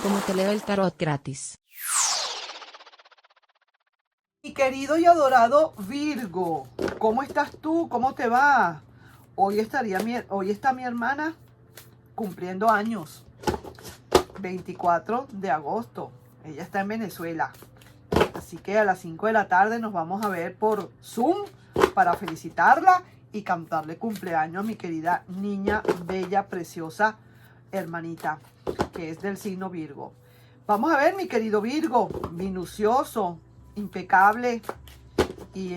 como te leo el tarot gratis. Mi querido y adorado Virgo, ¿cómo estás tú? ¿Cómo te va? Hoy está mi hermana cumpliendo años, 24 de agosto. Ella está en Venezuela. Así que a las 5 de la tarde nos vamos a ver por Zoom para felicitarla y cantarle cumpleaños a mi querida niña, bella, preciosa hermanita, que es del signo Virgo. Vamos a ver, mi querido Virgo, minucioso, impecable y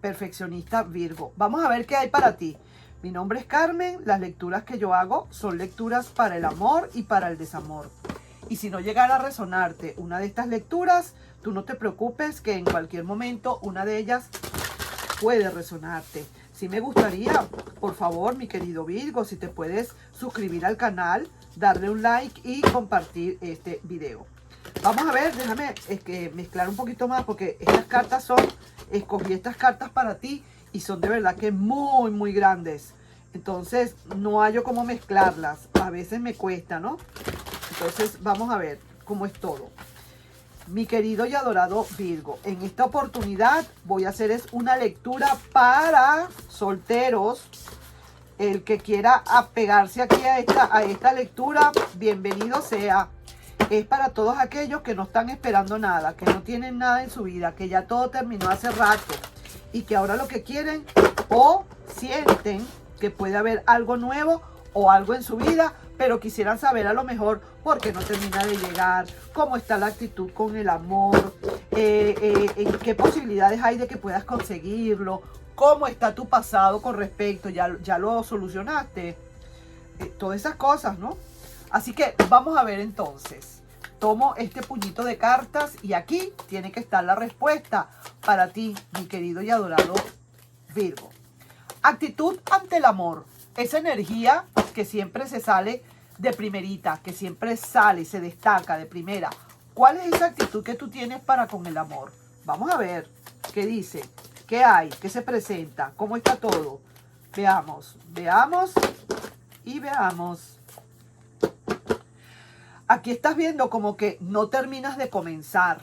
perfeccionista Virgo. Vamos a ver qué hay para ti. Mi nombre es Carmen. Las lecturas que yo hago son lecturas para el amor y para el desamor. Y si no llegara a resonarte una de estas lecturas, tú no te preocupes, que en cualquier momento una de ellas puede resonarte. Sí me gustaría, por favor, mi querido Virgo, si te puedes suscribir al canal, darle un like y compartir este video. Vamos a ver, déjame mezclar un poquito más, porque estas cartas escogí estas cartas para ti y son de verdad que muy, muy grandes. Entonces no hallo cómo mezclarlas. A veces me cuesta, ¿no? Entonces vamos a ver cómo es todo. Mi querido y adorado Virgo, en esta oportunidad voy a hacer una lectura para solteros. El que quiera apegarse aquí a esta lectura, bienvenido sea. Es para todos aquellos que no están esperando nada, que no tienen nada en su vida, que ya todo terminó hace rato y que ahora lo que quieren o sienten que puede haber algo nuevo o algo en su vida, pero quisieran saber a lo mejor por qué no termina de llegar, cómo está la actitud con el amor, en qué posibilidades hay de que puedas conseguirlo, cómo está tu pasado con respecto, ya lo solucionaste, todas esas cosas, ¿no? Así que vamos a ver entonces. Tomo este puñito de cartas y aquí tiene que estar la respuesta para ti, mi querido y adorado Virgo. Actitud ante el amor. Esa energía que siempre se sale de primerita, que siempre sale, se destaca de primera. ¿Cuál es esa actitud que tú tienes para con el amor? Vamos a ver qué dice, qué hay, qué se presenta, cómo está todo. Veamos, veamos y veamos. Aquí estás viendo como que no terminas de comenzar,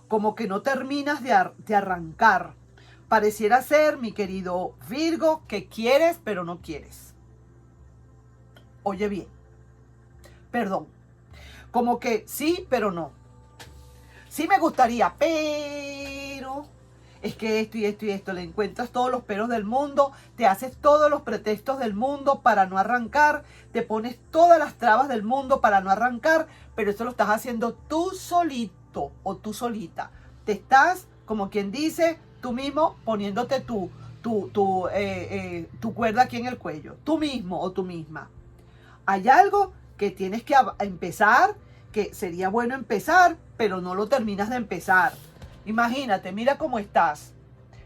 como que no terminas de arrancar. Pareciera ser, mi querido Virgo, que quieres pero no quieres. Oye bien, perdón, como que sí pero no. Sí me gustaría, pero es que esto y esto y esto, le encuentras todos los peros del mundo, te haces todos los pretextos del mundo para no arrancar, te pones todas las trabas del mundo para no arrancar, pero eso lo estás haciendo tú solito o tú solita. Te estás, como quien dice, tú mismo poniéndote tu cuerda aquí en el cuello, tú mismo o tú misma. Hay algo que tienes que empezar, que sería bueno empezar, pero no lo terminas de empezar. Imagínate, mira cómo estás.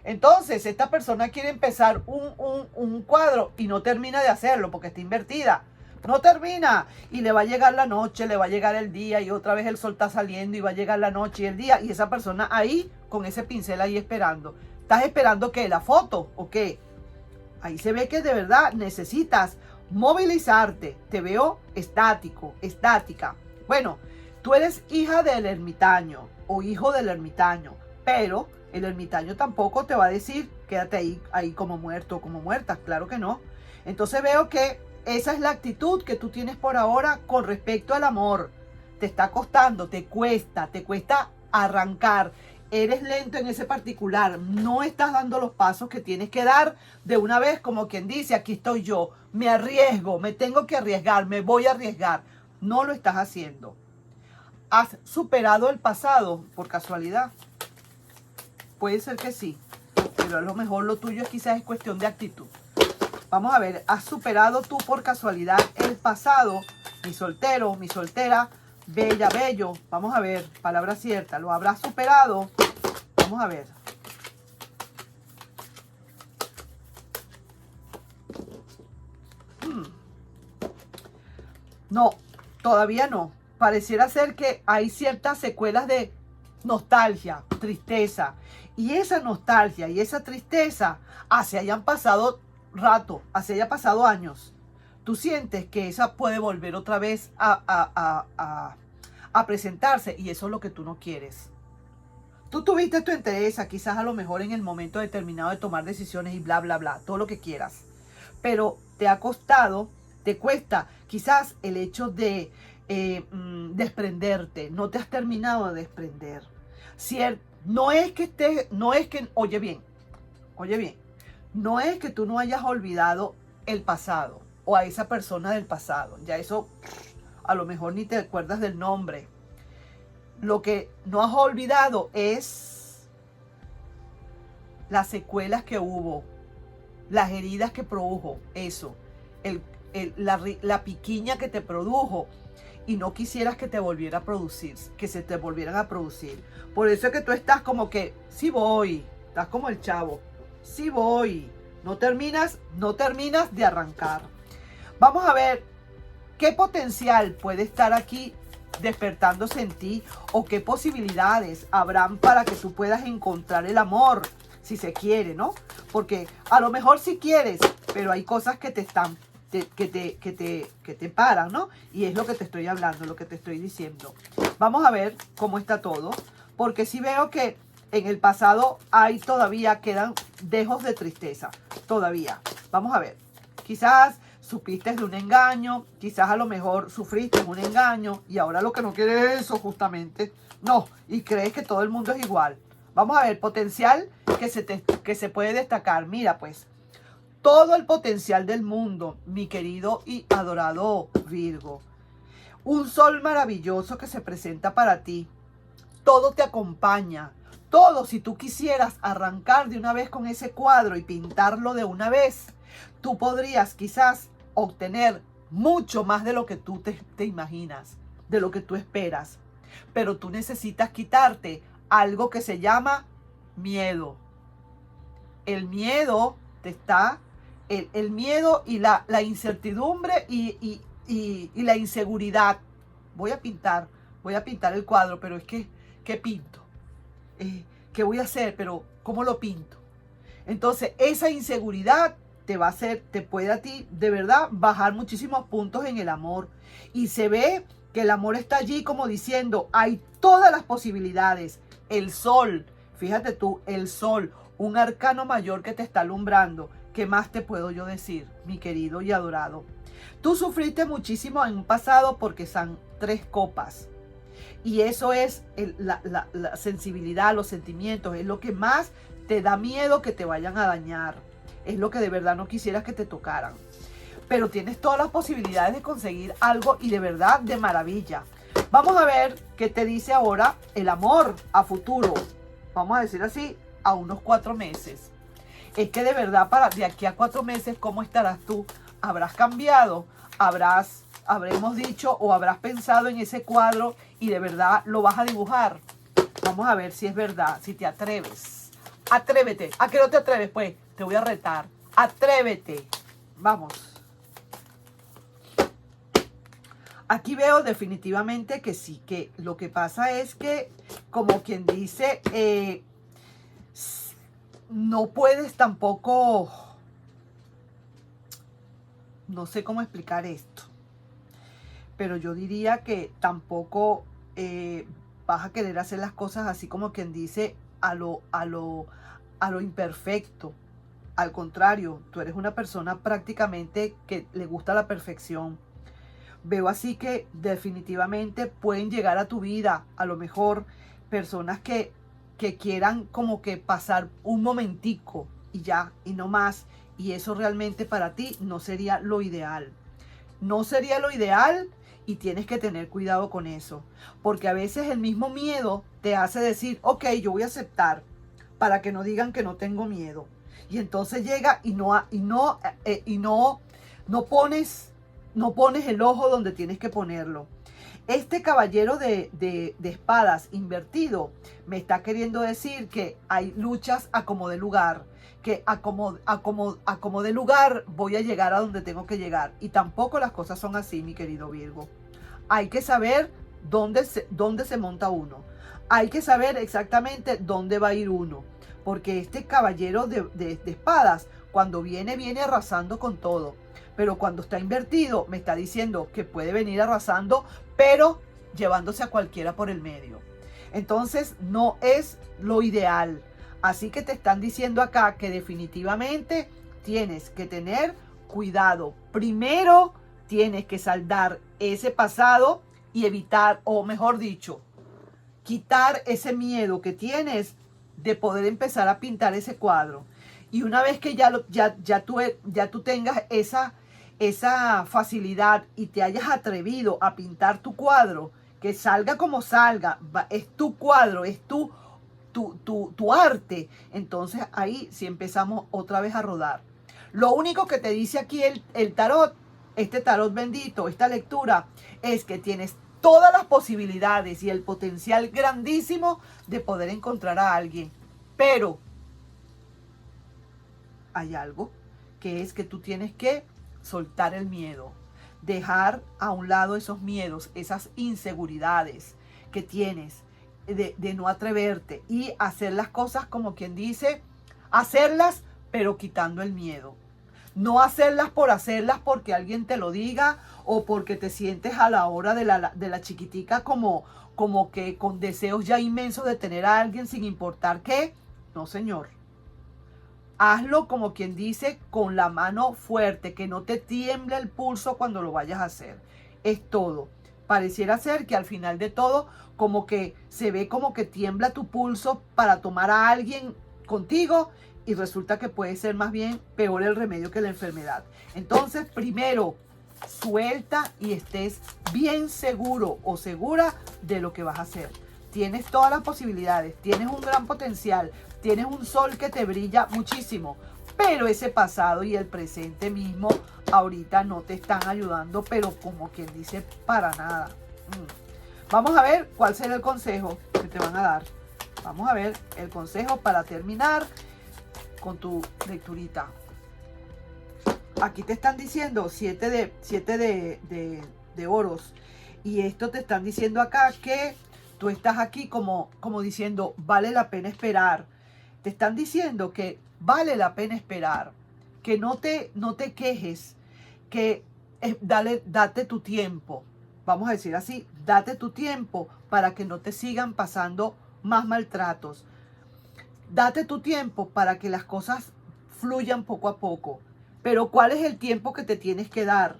Entonces, esta persona quiere empezar un cuadro y no termina de hacerlo porque está invertida. No termina. Y le va a llegar la noche, le va a llegar el día y otra vez el sol está saliendo y va a llegar la noche y el día. Y esa persona ahí, con ese pincel ahí esperando. ¿Estás esperando qué? ¿La foto o qué? Ahí se ve que de verdad necesitas movilizarte. Te veo estático, estática. Bueno, tú eres hija del ermitaño o hijo del ermitaño, pero el ermitaño tampoco te va a decir quédate ahí como muerto o como muerta, claro que no. Entonces veo que esa es la actitud que tú tienes por ahora con respecto al amor. Te está costando, te cuesta arrancar. Eres lento en ese particular, no estás dando los pasos que tienes que dar de una vez, como quien dice, aquí estoy yo, me arriesgo, me tengo que arriesgar, me voy a arriesgar. No lo estás haciendo. ¿Has superado el pasado por casualidad? Puede ser que sí, pero a lo mejor lo tuyo quizás es cuestión de actitud. Vamos a ver, ¿has superado tú por casualidad el pasado? Mi soltero, mi soltera, bella, bello. Vamos a ver, palabra cierta, ¿lo habrás superado? Vamos a ver. No, todavía no. Pareciera ser que hay ciertas secuelas de nostalgia, tristeza. Y esa nostalgia y esa tristeza, hace hayan pasado rato, hace haya pasado años, tú sientes que esa puede volver otra vez a presentarse y eso es lo que tú no quieres. Tú tuviste tu interés, quizás a lo mejor en el momento determinado de tomar decisiones y bla, bla, bla, todo lo que quieras. Pero te ha costado, te cuesta quizás el hecho de desprenderte. No te has terminado de desprender. No es que oye bien, no es que tú no hayas olvidado el pasado o a esa persona del pasado. Ya eso, a lo mejor ni te acuerdas del nombre. Lo que no has olvidado es las secuelas que hubo, las heridas que produjo eso, la piquiña que te produjo y no quisieras que te volviera a producir, que se te volvieran a producir. Por eso es que tú estás como que, sí voy, estás como el chavo, sí voy, no terminas de arrancar. Vamos a ver qué potencial puede estar aquí despertándose en ti o qué posibilidades habrán para que tú puedas encontrar el amor, si se quiere, ¿no? Porque a lo mejor sí quieres, pero hay cosas que te paran, ¿no? Y es lo que te estoy hablando, lo que te estoy diciendo. Vamos a ver cómo está todo, porque sí veo que en el pasado todavía quedan dejos de tristeza, todavía. Vamos a ver, quizás supiste de un engaño, quizás a lo mejor sufriste un engaño y ahora lo que no quieres es eso justamente. No, y crees que todo el mundo es igual. Vamos a ver, potencial que se puede destacar. Mira pues, todo el potencial del mundo, mi querido y adorado Virgo. Un sol maravilloso que se presenta para ti. Todo te acompaña. Todo, si tú quisieras arrancar de una vez con ese cuadro y pintarlo de una vez, tú podrías quizás obtener mucho más de lo que tú te imaginas, de lo que tú esperas. Pero tú necesitas quitarte algo que se llama miedo. El miedo el miedo y la incertidumbre y la inseguridad. Voy a pintar el cuadro, pero es que, ¿qué pinto? ¿Qué voy a hacer? Pero, ¿cómo lo pinto? Entonces, esa inseguridad te puede a ti, de verdad, bajar muchísimos puntos en el amor. Y se ve que el amor está allí como diciendo, hay todas las posibilidades. El sol, fíjate tú, el sol, un arcano mayor que te está alumbrando. ¿Qué más te puedo yo decir, mi querido y adorado? Tú sufriste muchísimo en un pasado porque son 3 copas. Y eso es la sensibilidad, los sentimientos, es lo que más te da miedo que te vayan a dañar. Es lo que de verdad no quisieras que te tocaran. Pero tienes todas las posibilidades de conseguir algo y de verdad de maravilla. Vamos a ver qué te dice ahora el amor a futuro. Vamos a decir así, a unos 4 meses. Es que de verdad, de aquí a 4 meses, ¿cómo estarás tú? ¿Habrás cambiado? ¿Habremos dicho o habrás pensado en ese cuadro y de verdad lo vas a dibujar? Vamos a ver si es verdad, si te atreves. Atrévete. ¿A qué no te atreves? Pues te voy a retar. Atrévete. Vamos. Aquí veo definitivamente que sí, que lo que pasa es que, como quien dice, no puedes tampoco, no sé cómo explicar esto, pero yo diría que tampoco vas a querer hacer las cosas así como quien dice a lo imperfecto. Al contrario, tú eres una persona prácticamente que le gusta la perfección. Veo así que definitivamente pueden llegar a tu vida, a lo mejor, personas que quieran como que pasar un momentico y ya, y no más. Y eso realmente para ti no sería lo ideal. No sería lo ideal y tienes que tener cuidado con eso. Porque a veces el mismo miedo te hace decir, ok, yo voy a aceptar para que no digan que no tengo miedo. Y entonces llega y no pones el ojo donde tienes que ponerlo. Este caballero de espadas invertido me está queriendo decir que hay luchas a como de lugar, que a como de lugar voy a llegar a donde tengo que llegar. Y tampoco las cosas son así, mi querido Virgo. Hay que saber dónde se monta uno. Hay que saber exactamente dónde va a ir uno. Porque este caballero de espadas, cuando viene arrasando con todo. Pero cuando está invertido, me está diciendo que puede venir arrasando, pero llevándose a cualquiera por el medio. Entonces no es lo ideal. Así que te están diciendo acá que definitivamente tienes que tener cuidado. Primero tienes que saldar ese pasado y evitar, o mejor dicho, quitar ese miedo que tienes de poder empezar a pintar ese cuadro. Y una vez que ya tú tengas esa facilidad y te hayas atrevido a pintar tu cuadro, que salga como salga, es tu cuadro, es tu arte, entonces ahí sí empezamos otra vez a rodar. Lo único que te dice aquí el tarot, este tarot bendito, esta lectura, es que tienes todas las posibilidades y el potencial grandísimo de poder encontrar a alguien. Pero hay algo, que es que tú tienes que soltar el miedo, dejar a un lado esos miedos, esas inseguridades que tienes de no atreverte y hacer las cosas como quien dice, hacerlas pero quitando el miedo. No hacerlas por hacerlas porque alguien te lo diga o porque te sientes a la hora de la chiquitica como que con deseos ya inmensos de tener a alguien sin importar qué. No, señor. Hazlo como quien dice, con la mano fuerte, que no te tiemble el pulso cuando lo vayas a hacer. Es todo. Pareciera ser que al final de todo, como que se ve como que tiembla tu pulso para tomar a alguien contigo y resulta que puede ser más bien peor el remedio que la enfermedad. Entonces, primero, suelta y estés bien seguro o segura de lo que vas a hacer. Tienes todas las posibilidades, tienes un gran potencial, tienes un sol que te brilla muchísimo, pero ese pasado y el presente mismo ahorita no te están ayudando, pero como quien dice, para nada. Vamos a ver cuál será el consejo que te van a dar. Vamos a ver el consejo para terminar con tu lecturita. Aquí te están diciendo 7 de oros. Y esto te están diciendo acá que tú estás aquí como diciendo, vale la pena esperar. Te están diciendo que vale la pena esperar. Que no te quejes. Que date tu tiempo. Vamos a decir así, date tu tiempo para que no te sigan pasando más maltratos. Date tu tiempo para que las cosas fluyan poco a poco. Pero ¿cuál es el tiempo que te tienes que dar?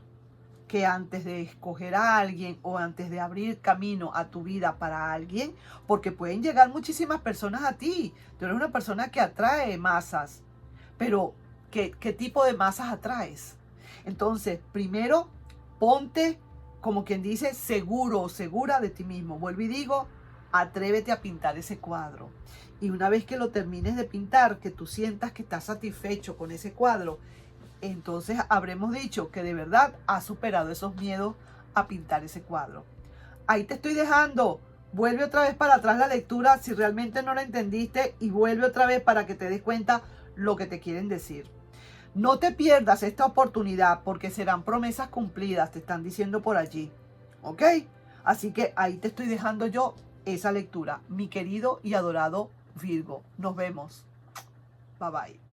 Que antes de escoger a alguien o antes de abrir camino a tu vida para alguien, porque pueden llegar muchísimas personas a ti. Tú eres una persona que atrae masas. Pero, ¿qué tipo de masas atraes? Entonces, primero, ponte, como quien dice, seguro o segura de ti mismo. Vuelvo y digo, atrévete a pintar ese cuadro. Y una vez que lo termines de pintar, que tú sientas que estás satisfecho con ese cuadro, entonces habremos dicho que de verdad has superado esos miedos a pintar ese cuadro. Ahí te estoy dejando. Vuelve otra vez para atrás la lectura si realmente no la entendiste y vuelve otra vez para que te des cuenta lo que te quieren decir. No te pierdas esta oportunidad porque serán promesas cumplidas, te están diciendo por allí. ¿Ok? Así que ahí te estoy dejando yo esa lectura, mi querido y adorado Virgo. Nos vemos. Bye bye.